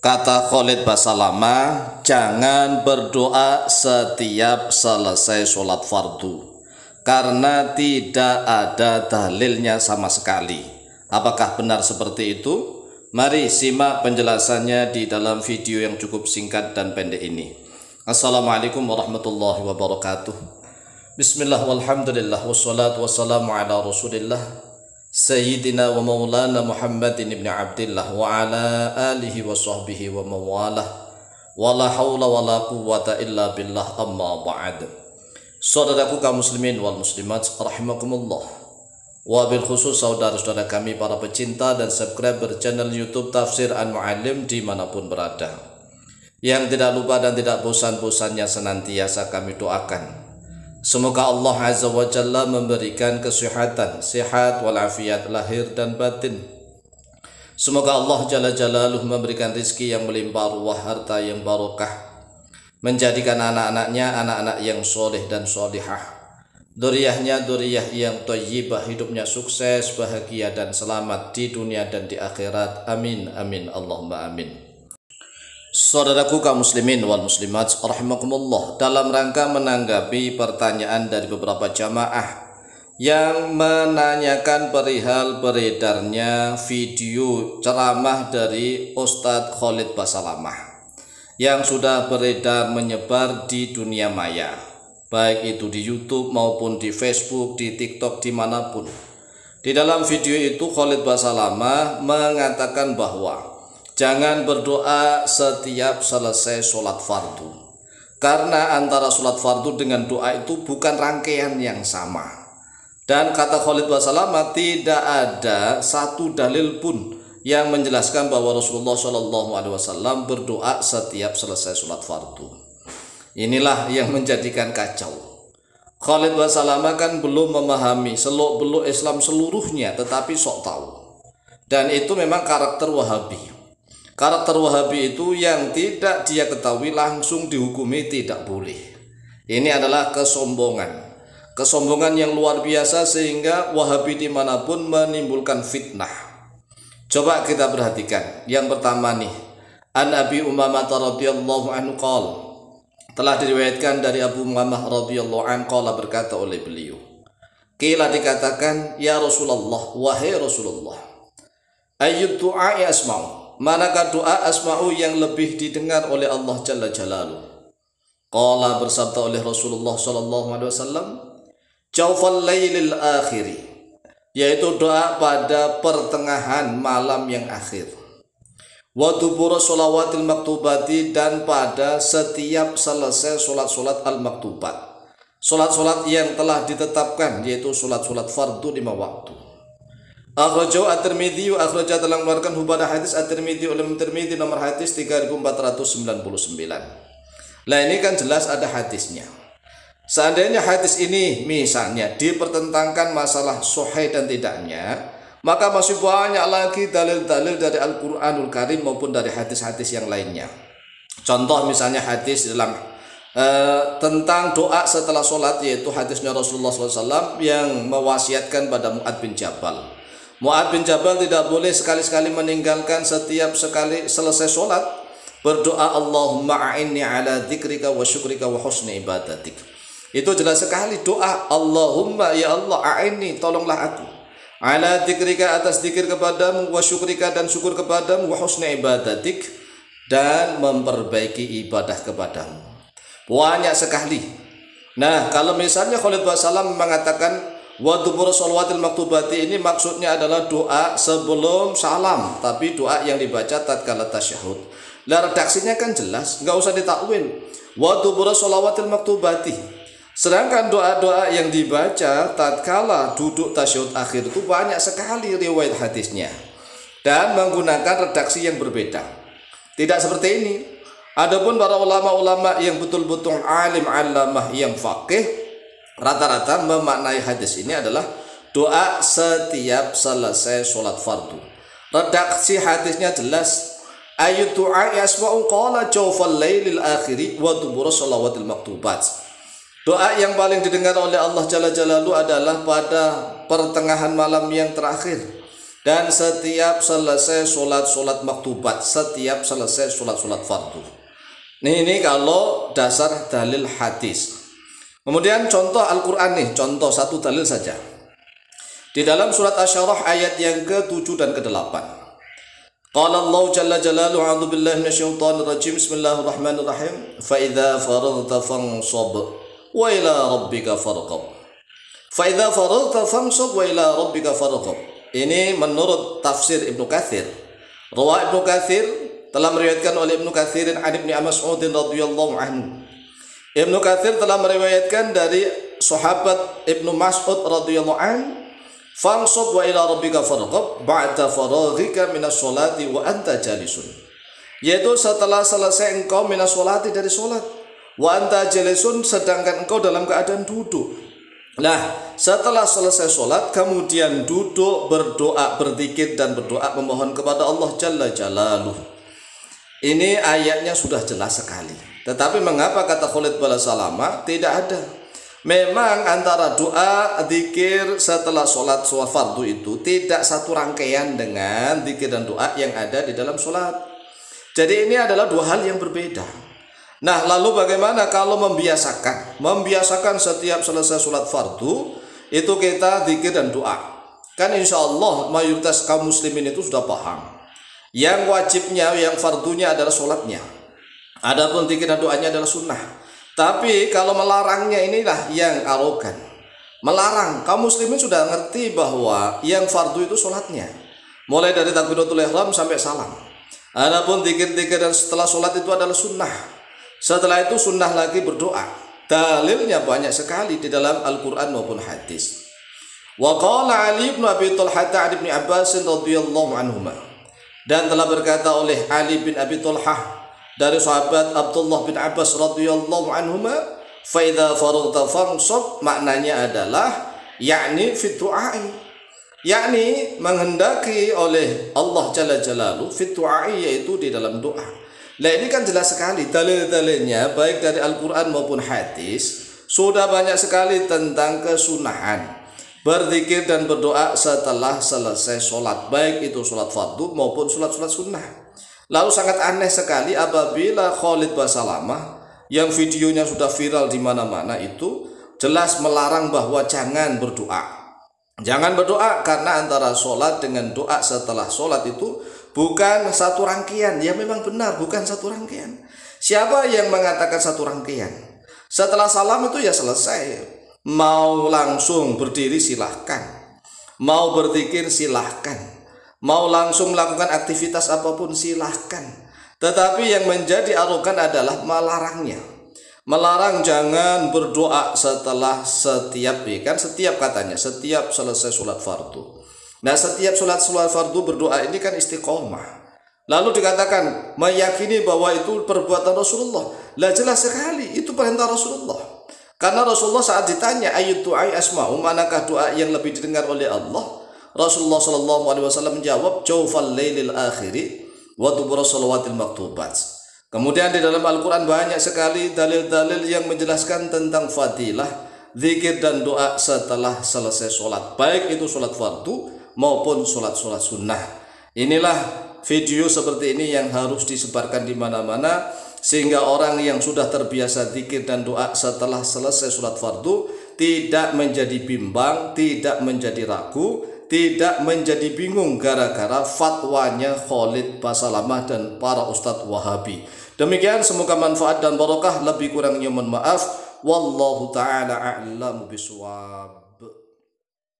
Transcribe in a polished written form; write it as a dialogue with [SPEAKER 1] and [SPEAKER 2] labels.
[SPEAKER 1] Kata Khalid Basalamah, jangan berdoa setiap selesai sholat fardu karena tidak ada dalilnya sama sekali. Apakah benar seperti itu? Mari simak penjelasannya di dalam video yang cukup singkat dan pendek ini. Assalamualaikum warahmatullahi wabarakatuh. Bismillah walhamdulillah wassalatu wassalamu ala rasulillah Sayyidina wa maulana Muhammadin ibn Abdillah wa ala alihi wa sahbihi wa mawalah wa la hawla wa la quwwata illa billah amma ba'd. Saudaraku kaum muslimin wal muslimat rahimakumullah, wa bil khusus saudara-saudara kami para pecinta dan subscriber channel YouTube Tafsir An-Mu'allim dimanapun berada, yang tidak lupa dan tidak bosan-bosannya senantiasa kami doakan semoga Allah Azza wa Jalla memberikan kesehatan, sehat walafiat lahir dan batin. Semoga Allah Jalla Jalaluh memberikan rizki yang melimpah ruah, harta yang barokah, menjadikan anak-anaknya anak-anak yang soleh dan solihah, duriyahnya duriyah yang thayyibah, hidupnya sukses, bahagia dan selamat di dunia dan di akhirat. Amin amin Allahumma amin. Saudaraku kaum muslimin wal muslimat rahimakumullah, dalam rangka menanggapi pertanyaan dari beberapa jamaah yang menanyakan perihal beredarnya video ceramah dari Ustadz Khalid Basalamah yang sudah beredar menyebar di dunia maya, baik itu di YouTube maupun di Facebook, di TikTok, dimanapun. Di dalam video itu Khalid Basalamah mengatakan bahwa jangan berdoa setiap selesai sholat fardu karena antara sholat fardu dengan doa itu bukan rangkaian yang sama. Dan kata Khalid Basalamah, tidak ada satu dalil pun yang menjelaskan bahwa Rasulullah SAW berdoa setiap selesai sholat fardu. Inilah yang menjadikan kacau. Khalid Basalamah kan belum memahami seluk-beluk Islam seluruhnya, tetapi sok tahu. Dan itu memang karakter Wahabi. Karakter Wahabi itu yang tidak dia ketahui langsung dihukumi tidak boleh. Ini adalah kesombongan. Kesombongan yang luar biasa sehingga Wahabi dimanapun menimbulkan fitnah. Coba kita perhatikan. Yang pertama nih, An Abi Umamah radhiyallahu anhu qala, telah diriwayatkan dari Abu Umamah radhiyallahu anhu qala, berkata oleh beliau, qila dikatakan, ya Rasulullah, wahai Rasulullah, ayyud du'a asma'u, manakah doa asma'u yang lebih didengar oleh Allah Jalla Jalaluh? Qala, bersabda oleh Rasulullah SAW, jawfal lailil akhiri, yaitu doa pada pertengahan malam yang akhir, wa dubura sholawatil maktubati, dan pada setiap selesai solat-solat al-maktubat, solat-solat yang telah ditetapkan, yaitu solat-solat fardu 5 waktu. Akhrajahu At-Tirmidzi, akhraja telah mengeluarkan pada hadis At-Tirmidzi oleh Tirmidzi nomor hadis 3499. Lah ini kan jelas ada hadisnya. Seandainya hadis ini misalnya dipertentangkan masalah sahih dan tidaknya, maka masih banyak lagi dalil-dalil dari Al-Qur'anul Karim maupun dari hadis-hadis yang lainnya. Contoh misalnya hadis dalam tentang doa setelah sholat, yaitu hadisnya Rasulullah SAW yang mewasiatkan pada Mu'adz bin Jabal. Mu'adz bin Jabal tidak boleh sekali-sekali meninggalkan setiap sekali selesai sholat berdoa Allahumma a'inni ala dzikrika wa syukrika wa husni ibadatik. Itu jelas sekali doa Allahumma, ya Allah, a'inni, tolonglah aku, ala dzikrika, atas dzikir kepadamu, wa syukrika, dan syukur kepadamu, wa husni ibadatik, dan memperbaiki ibadah kepadamu. Banyak sekali. Nah, kalau misalnya Khalid Basalamah mengatakan wa dubur sholawatil maktubati, ini maksudnya adalah doa sebelum salam, tapi doa yang dibaca tatkala tasyahud. Lah redaksinya kan jelas, nggak usah ditakwil. Wa dubur sholawatil maktubati. Sedangkan doa-doa yang dibaca tatkala duduk tasyahud akhir itu banyak sekali riwayat hadisnya dan menggunakan redaksi yang berbeda. Tidak seperti ini. Adapun para ulama-ulama yang betul-betul alim alamah yang faqih, rata-rata memaknai hadis ini adalah doa setiap selesai sholat fardu. Redaksi hadisnya jelas, ayat doa yasma'u qala jawfal lailil akhiri wa dubura sholawatil maktubat. Doa yang paling didengar oleh Allah Jalla Jalaluhu adalah pada pertengahan malam yang terakhir, dan setiap selesai sholat maktubat, setiap selesai sholat fardu. Ini kalau dasar dalil hadis. Kemudian contoh Al-Quran nih, contoh satu dalil saja. Di dalam surat Asy-Syarah ayat yang ke-7 dan ke-8. Qala Allah jalla jalaluhu a'udzu billahi minasyaitonir rajim. Bismillahirrahmanirrahim. Fa idza faragta fansab wa ila rabbika farghab. Fa idza faragta fansab wa ila rabbika farghab. Ini menurut tafsir Ibnu Katsir. Rawi Ibnu Katsir telah meriwayatkan oleh Ibnu Katsirin an Ibnu Mas'ud radhiyallahu anhu. Ibnu Katsir telah meriwayatkan dari sahabat Ibnu Mas'ud radhiyallahu anhu, "Fansab wa ila rabbika farghab ba'da faraghika minas sholati wa anta jalisun." Yaitu setelah selesai engkau minas sholati dari sholat, wa anta jalisun sedangkan engkau dalam keadaan duduk. Nah, setelah selesai sholat kemudian duduk berdoa, berzikir dan berdoa memohon kepada Allah Jalla Jalaluh. Ini ayatnya sudah jelas sekali. Tetapi mengapa kata Khalid Balasalama tidak ada? Memang antara doa, zikir setelah sholat fardu itu tidak satu rangkaian dengan zikir dan doa yang ada di dalam sholat. Jadi ini adalah dua hal yang berbeda. Nah, lalu bagaimana kalau membiasakan setiap selesai sholat fardu itu kita zikir dan doa? Kan insya Allah mayoritas kaum muslimin itu sudah paham. Yang wajibnya, yang fardunya adalah sholatnya. Adapun zikir dan doanya adalah sunnah. Tapi kalau melarangnya inilah yang arogan. Melarang, kaum muslimin sudah ngerti bahwa yang fardu itu sholatnya. Mulai dari takbiratul ihram sampai salam. Adapun zikir-zikir dan setelah sholat itu adalah sunnah. Setelah itu sunnah lagi berdoa. Dalilnya banyak sekali di dalam Al-Quran maupun hadis. Wa qala Ali bin Abi Talhah an Ibnu Abbas radhiyallahu anhuma. Dan telah berkata oleh Ali bin Abi Talhah dari sahabat Abdullah bin Abbas radhiyallahu anhuma, fa idza faraghta fansab, maknanya adalah yakni fi du'ai, yakni menghendaki oleh Allah Jalla Jalaluhu fi du'ai, yaitu di dalam doa. Nah, ini kan jelas sekali dalil-dalilnya baik dari Al-Quran maupun hadis sudah banyak sekali tentang kesunahan berzikir dan berdoa setelah selesai sholat, baik itu sholat fardu maupun sholat sunnah. Lalu sangat aneh sekali apabila Khalid Basalamah yang videonya sudah viral di mana-mana itu jelas melarang bahwa jangan berdoa. Jangan berdoa karena antara sholat dengan doa setelah sholat itu bukan satu rangkaian. Ya memang benar bukan satu rangkaian. Siapa yang mengatakan satu rangkaian? Setelah salam itu ya selesai. Mau langsung berdiri silahkan, mau berzikir silahkan, mau langsung melakukan aktivitas apapun silahkan. Tetapi yang menjadi arogan adalah melarangnya. Melarang jangan berdoa setelah setiap katanya setiap selesai sholat fardu. Nah, setiap sholat fardu berdoa ini kan istiqomah. Lalu dikatakan meyakini bahwa itu perbuatan Rasulullah. Lah jelas sekali itu perintah Rasulullah. Karena Rasulullah saat ditanya ayyud du'ai asma'u, manakah doa yang lebih didengar oleh Allah? Rasulullah sallallahu alaihi wasallam menjawab jawfal lailil akhiri wa dubura shalawatil maktubat. Kemudian di dalam Al-Quran banyak sekali dalil-dalil yang menjelaskan tentang fadilah zikir dan doa setelah selesai sholat, baik itu sholat fardu maupun sholat sunnah. Inilah video seperti ini yang harus disebarkan di mana-mana sehingga orang yang sudah terbiasa zikir dan doa setelah selesai sholat fardu tidak menjadi bimbang, tidak menjadi ragu, tidak menjadi bingung gara-gara fatwanya Khalid Basalamah dan para ustadz Wahabi. Demikian, semoga manfaat dan barokah. Lebih kurangnya mohon maaf. Wallahu ta'ala a'lamu bishawab.